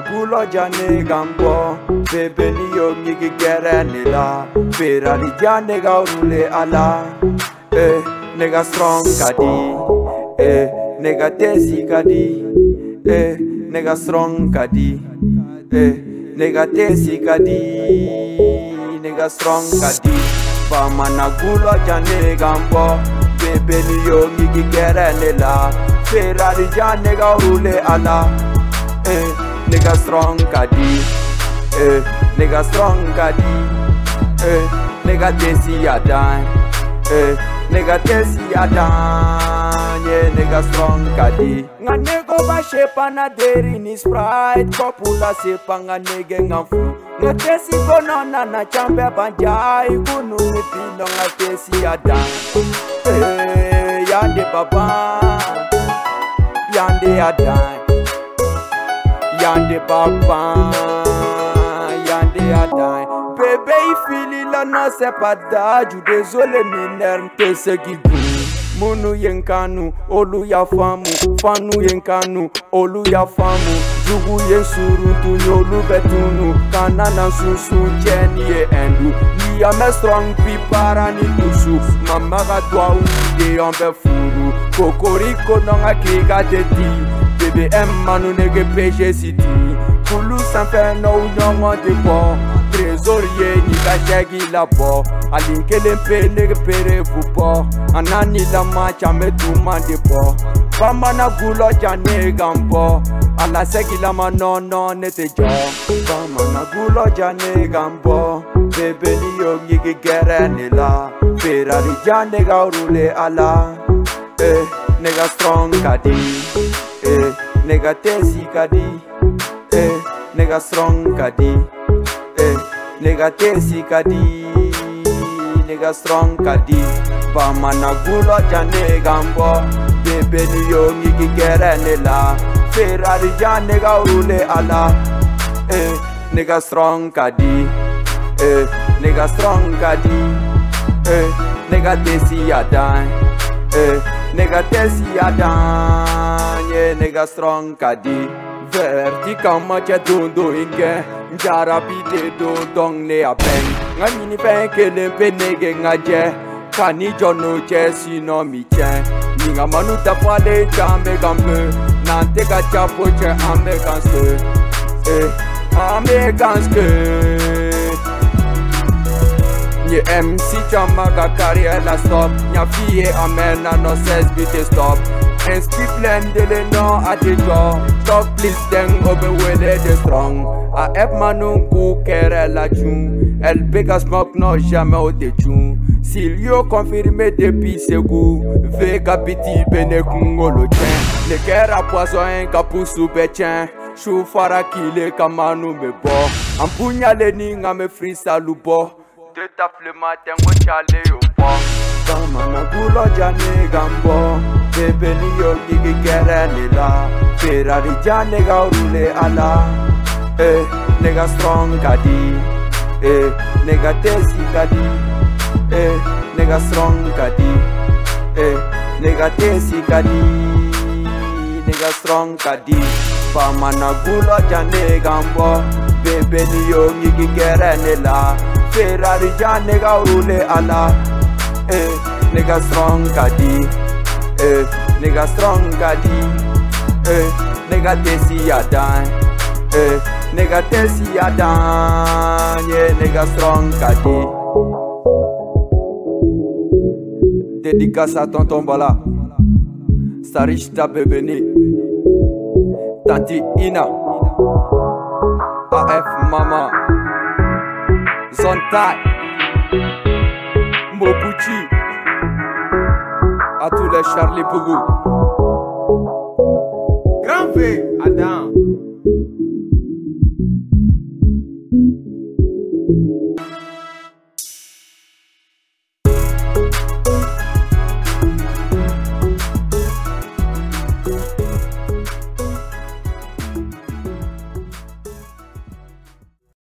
gulo jane gambo bebe ni yo ngigi gerene la Ferrari jane gaurule ala nigga strong kadi nigga tesi kadi nigga strong kadi nigga tesi kadi nigga strong kadi Pamana gulo jane gambo bebe ni yo ngigi gerene la Ferrari jane gaurule ala nigga strong kadi nigga strong kadi nigga tesi yadan nigga tesi yadan yeah nigga strong kadi nganeko ba shepa na deri ni Sprite kopula sepa nganege ngafu ngatesi konona na chambe banjai kunu ngipino ngatesi yadan yande baba yande yadan Yande papa, yande adai Bébé il fili la non c'est pas d'âge Désolé mineur te segibu Munu yenkanu, olu ya famu Fanu yenkanu, olu ya famu Jugu yensuru tu nyolu betunu Kanana susu cheni ye endu Ni ame strong pi para ni tusu Mama ga dwa ude yambe furu Kokoriko nonga kika teti Bébé manu nege péché city Kulu sanfɛ no ɲɔgɔn tɛ bɔ Trésorier ni ka chèque la bɔ Ali kelen pe nege pere fu bɔ Anani lama chambe tuma de bɔ Bamana gulo jane gan bɔ Ala segi lama no ne tɛ jɔ Bamana gulo jane gan bɔ Bébé ni yo ngigi gɛrɛ ne la Ferrari jane ga rule ala nigga strong kadi nigga tesi kadi nigga strong kadi nigga tesi kadi nigga strong kadi Bamana gulo jane gambo bebe ni yo ngigi gerene la Ferrari jane ga rule ala nigga strong kadi nigga strong kadi nigga tesi yadan nigga tesi yadan yeah nigga strong kadi Verti kama che dundo inge Njara bide do dong ne abeng Ngani ben kele penege ngaje Kani jono che sino mi che Ninga manu tapale chambe gambe Nante ka chapo che amekanske amekanske Nye MC chama ka carrière stop Nya fie amena no 16 bite stop Inscrit plein de le nom à tes jaws Talk please then obe wele de strong A ep manu ku kere la chun El bega smoke no jamais au te chun Silio confirmé depuis segou Vega biti bene kungolo chen Le kera poisson en kapusu bechen Chou fara kile kamanu me bo Ampunya le ninga me freestyle bo De tafle matin go chale yo bo Bamana gulo jane gambo Bebe ni yo ngigi gerene la Ferrari jane ga rule ala nigga strong kadi nigga tesi kadi nigga strong kadi nigga tesi kadi nigga strong kadi Bamana gulo jane gambo Bebe ni yo ngigi gerene la Ferrari jane ga rule ala nigga strong kadi nigga strong kadi nigga tesi yadan nigga tesi yadan yeah nigga strong kadi Dédicace à tonton Bala Sarishta Bebeni Tanti Ina AF Mama Zontai Mobuchi à tous les Charlie Pougou